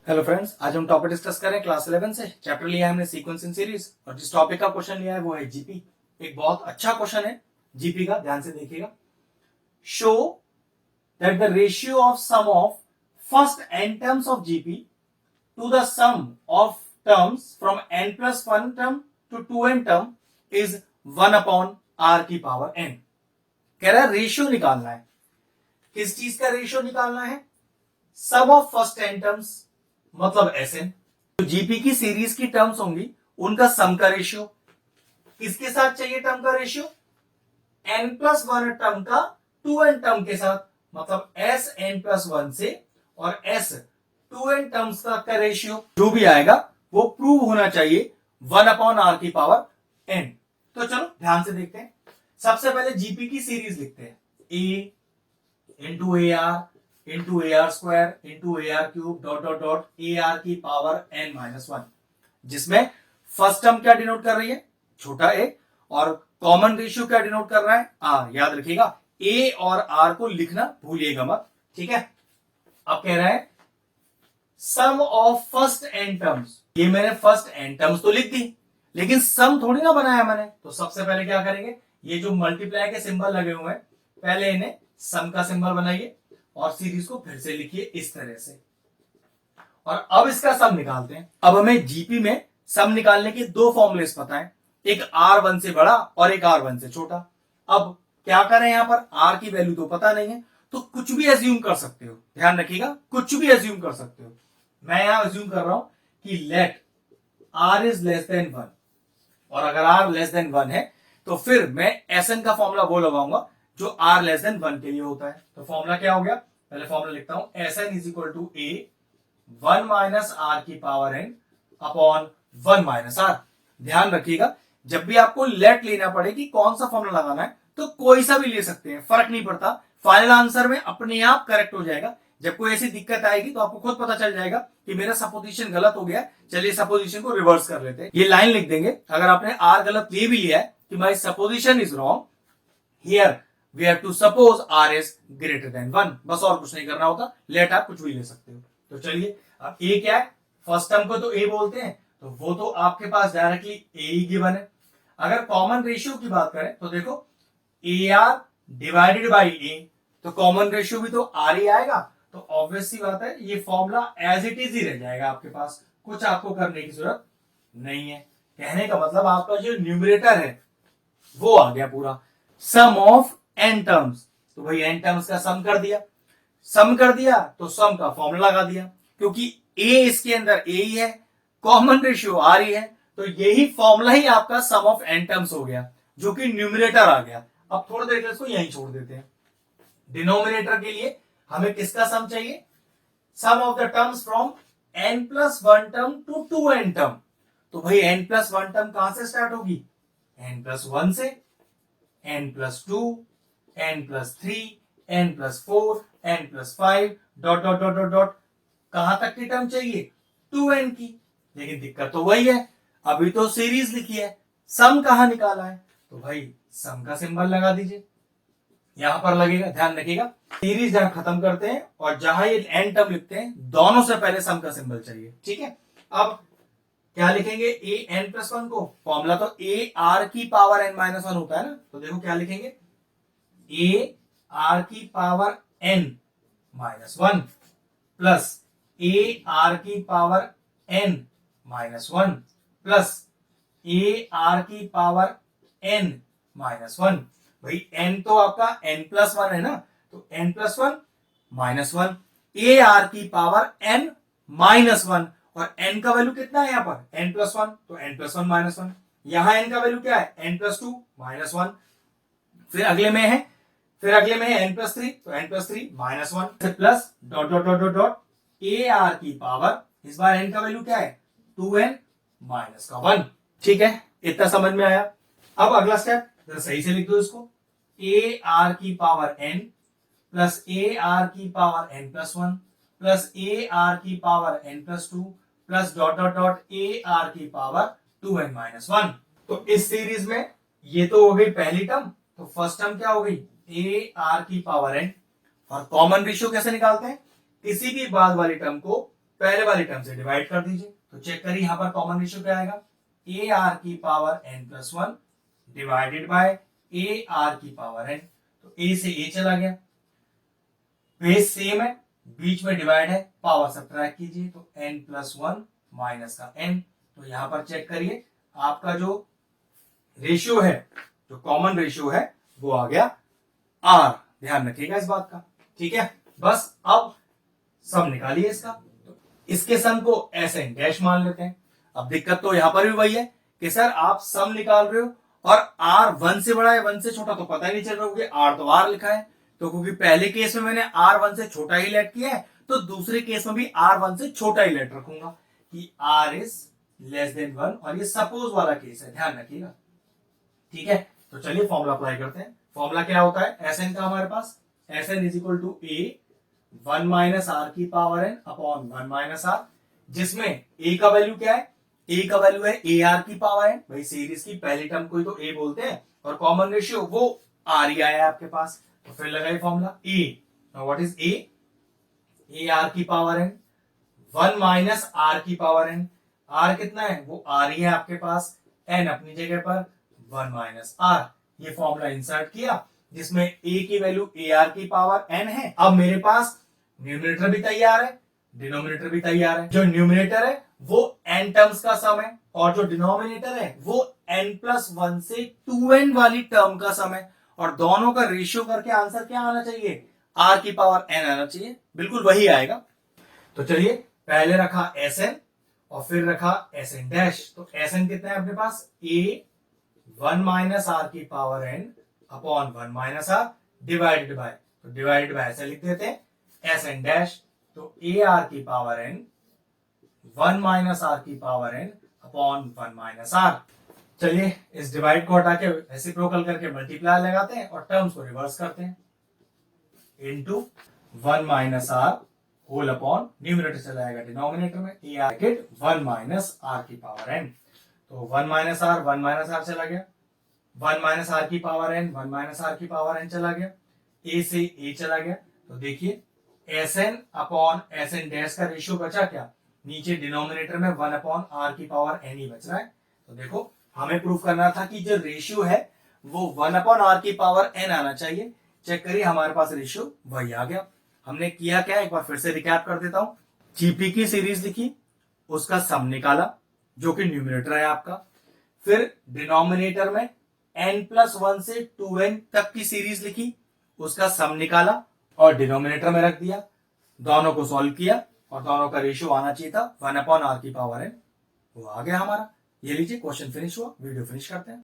Hello friends, आज हम topic discuss करें क्लास 11 से। चैप्टर लिया है हमने सीक्वेंसिंग सीरीज और जिस टॉपिक का क्वेश्चन लिया है वो है जीपी। एक बहुत अच्छा क्वेश्चन है जीपी का, ध्यान से देखिएगा। Show that the ratio of sum of first n terms of GP to the sum of terms from n plus 1 term to 2n term is 1 upon r की पावर n। कह रहा है ratio निकालना है। किस चीज का रेशियो निकालना है? सम ऑफ फर्स्ट n टर्म्स मतलब Sn। तो जीपी की सीरीज की टर्म्स होंगी उनका सम का रेशियो। किसके साथ चाहिए टर्म का रेशियो? n प्लस 1 टर्म का 2n टर्म के साथ, मतलब s n प्लस 1 से और s 2n टर्म्स का रेशियो जो भी आएगा वो प्रूव होना चाहिए 1 अपॉन r की पावर n। तो चलो ध्यान से देखते हैं। सबसे पहले जीपी की सीरीज लिखते हैं। a into A R into A R square into A R cube dot dot dot a r की पावर n माइनस 1, जिसमें फर्स्ट टर्म क्या डिनोट कर रही है? छोटा a, और कॉमन रेशियो क्या डिनोट कर रहा है? r। याद रखिएगा a और r को लिखना भूलिएगा मत, ठीक है। अब कह रहा है सम ऑफ फर्स्ट n टर्म्स। ये मैंने फर्स्ट n टर्म्स तो लिख दी, लेकिन सम थोड़ी ना बनाया मैंने। तो सबसे पहले क्या करेंगे, ये जो मल्टीप्लाई के सिंबल लगे हुए हैं पहले इन्हें सम का सिंबल बनाइए और सीरीज को फिर से लिखिए इस तरह से। और अब इसका सम निकालते हैं। अब हमें जीपी में सम निकालने के दो फॉर्मूलेस पता है, एक r1 से बड़ा और एक r1 से छोटा। अब क्या करें, यहां पर r की वैल्यू तो पता नहीं है, तो कुछ भी एज्यूम कर सकते हो। ध्यान रखिएगा, कुछ भी एज्यूम कर सकते हो। मैं यहां एज्यूम कर रहा हूं कि let r is less than 1, और अगर r लेस देन 1 है तो फिर मैं Sn का फॉर्मूला वो लगाऊंगा जो r लेस देन 1 के लिए होता है। तो फॉर्मूला क्या हो गया? पहले फॉर्मूला लिखता हूं, Sn is equal to a 1 minus r की power n upon 1 minus r। ध्यान रखिएगा, जब भी आपको लेट लेना पड़े कि कौन सा फॉर्मूला लगाना है तो कोई सा भी ले सकते हैं, फर्क नहीं पड़ता। फाइनल आंसर में अपने आप करेक्ट हो जाएगा। जब कोई ऐसी दिक्कत आएगी तो आपको खुद पता चल जाएगा कि मेरा सपोजिशन गलत हो गया। चलिए सपोजिशन को रिवर्स कर लेते हैं। ये लाइन लिख देंगे अगर आपने r गलत ले भी लिया है कि my supposition is wrong here, we have to suppose r is greater than 1। बस और कुछ नहीं करना होता, लेट आप कुछ भी ले सकते हो। तो चलिए, अब a क्या है? फर्स्ट टर्म को तो a बोलते हैं, तो वो तो आपके पास डायरेक्टली a ही गिवन है। अगर कॉमन रेशियो की बात करें तो देखो ar डिवाइडेड बाई a, तो कॉमन रेशियो भी तो r ही आएगा। तो ऑब्वियस सी बात है ये फॉर्मूला एज इट इज ही रह जाएगा आपके पास, कुछ आपको करने की जरूरत नहीं है। कहने का मतलब आपका जो न्यूमरेटर है वो आ गया पूरा। सम ऑफ n टर्म्स, तो भाई n टर्म्स का सम कर दिया। सम कर दिया तो सम का फॉर्मूला लगा दिया, क्योंकि a इसके अंदर a ही है, कॉमन रेशियो r ही है, तो यही फॉर्मूला ही आपका सम ऑफ n टर्म्स हो गया, जो कि न्यूमरेटर आ गया। अब थोड़ी देर के इसको यहीं छोड़ देते हैं। डिनोमिनेटर के लिए हमें किसका सम चाहिए? Sum of the terms from n plus 1 term to 2n term. तो भाई n प्लस 1 टर्म कहां से स्टार्ट होगी? n प्लस 1 से, n plus 2, n plus 3, n plus 4, n plus 5 dot dot dot dot dot. कहां तक की टर्म चाहिए? 2n की। लेकिन दिक्कत तो वही है, अभी तो सीरीज लिखी है, सम कहां निकाला है? तो भाई सम का सिंबल लगा दीजिए, यहां पर लगेगा। ध्यान रखिएगा, सीरीज जहां खत्म करते हैं और जहां ये एन टर्म लिखते हैं दोनों से पहले सम का सिंबल चाहिए, ठीक है। अब क्या लिखेंगे? ए एन प्लस 1 को, फॉर्मूला तो ए आर की पावर एन माइनस 1 होता है ना। तो देखो क्या लिखेंगे, ए आर की power n minus 1 plus a r की power n minus 1 plus a r की पावर एन माइनस 1। भाई n तो आपका n प्लस 1 है ना, तो n प्लस 1 माइनस 1, ए आर की पावर n माइनस 1, और n का वैल्यू कितना है यहाँ पर? n प्लस 1, तो n प्लस 1 माइनस 1। यहां n का वैल्यू क्या है? n plus 2 minus 1। फिर अगले में है n प्लस 3, तो n plus 3 minus 1 plus dot dot dot dot dot a r की पावर, इस बार n का वैल्यू क्या है? 2n माइनस का 1। ठीक है, इतना समझ में आया। अब अगला स्टेप सही से लिख दो इसको, ए आर की power n plus a r की power n plus 1 plus a r की power n plus 2 plus dot dot dot a r की पावर 2n माइनस 1। तो इस सीरीज में ये तो हो गई पहली टर्म, तो फर्स्ट टर्म क्या हो गई? ए आर की पावर n। और कॉमन रेशियो कैसे निकालते हैं? किसी भी बाद वाली टर्म को पहले वाली टर्म से डिवाइड कर दीजिए। तो चेक करिए यहाँ पर कॉमन रेशियो क्या आएगा, ए आर की power n plus one divided by a r की पावर एन। तो ए से ए चला गया, बेस सेम है, बीच में डिवाइड है, पावर सब्ट्रैक्ट कीजिए तो n प्लस वन माइनस का n। तो यहां पर चेक करिए आपका जो रेशियो है, जो कॉमन रेशियो है वो आ गया r। ध्यान रखिएगा इस बात का, ठीक है। बस अब सम निकालिए इसका। तो इसके सम को एन डैश मान लेते हैं। अब दिक्कत तो यहां पर भी वही है कि सर आप सम निकाल रहे हो और r 1 से बड़ा है 1 से छोटा, तो पता ही नहीं चल रहा होगा r तो r लिखा है। तो क्योंकि पहले केस में मैंने r1 से छोटा ही लेट किया है, तो दूसरे केस में भी r1 से छोटा ही लेट रखूंगा कि r इज लेस देन 1, और ये सपोज वाला केस है, ध्यान रखिएगा, ठीक है। तो चलिए फॉर्मूला अप्लाई करते हैं। फॉर्मूला क्या होता है Sn का हमारे पास, Sn is equal to a 1 minus r की power n upon 1 minus r, जिसमें a का वैल्यू क्या है, a का वैल्यू है ए आर की पावर n। भाई सीरीज की पहली टर्म को ही तो a बोलते हैं, और कॉमन रेशियो वो r ही आया आपके पास। तो फिर लगाइए formula a, what is a r की पावर n 1 माइनस r की पावर n। r कितना है, वो r ही है आपके पास, n अपनी जगह पर 1 माइनस r। ये फॉर्मूला इंसर्ट किया जिसमें a की वैल्यू ए आर की पावर n है। अब मेरे पास न्यूमरेटर भी तैयार है, डिनोमिनेटर भी तैयार है। जो न्यूमरेटर है वो n टर्म्स का सम है, और जो डिनोमिनेटर है वो n प्लस वन से 2n वाली टर्म का सम है। और दोनों का रेशियो करके आंसर क्या आना चाहिए, r की पावर n आना चाहिए, बिल्कुल वही आएगा। तो चलिए पहले रखा Sn और फिर रखा Sn डैश। तो Sn कितना है अपने पास, a 1 माइनस r की power n upon 1 minus r divided by, तो डिवाइडेड बाय ऐसे लिख देते हैं Sn डैश। तो a r की पावर n 1 माइनस r की power n upon 1 minus r। चलिए इस डिवाइड को हटा के रेसिप्रोकल करके मल्टीप्लाई लगाते हैं और टर्म्स को रिवर्स करते हैं, into 1 minus r whole upon numerator चला जाएगा डिनोमिनेटर में, ए आर के 1 माइनस r की पावर n। तो 1 माइनस r चला गया, 1 माइनस r की पावर n 1 माइनस r की पावर n चला गया, a से a चला गया। तो देखिए Sn अपॉन Sn डैश का रेशियो बचा क्या, नीचे डिनोमिनेटर में 1 अपॉन r की पावर n ही बच रहा है। तो देखो हमें प्रूफ करना था कि जो रेशियो है वो 1 अपॉन r की पावर n आना चाहिए। चेक करिए हमारे पास रेशियो वही आ गया। हमने किया क्या, एक बार फिर से रिकैप कर देता हूं। जीपी की सीरीज लिखी, उसका सम निकाला जो कि न्यूमरेटर है आपका, फिर डिनोमिनेटर में n प्लस वन से 2n तक की सीरीज लिखी, उसका सम निकाला और डिनोमिनेटर में रख दिया, दोनों को सॉल्व किया और दोनों का रेशियो आना चाहिए था 1 अपॉन r की पावर n, वो आ गया हमारा। ये लीजिए क्वेश्चन फिनिश हुआ। वीडियो फिनिश करते हैं।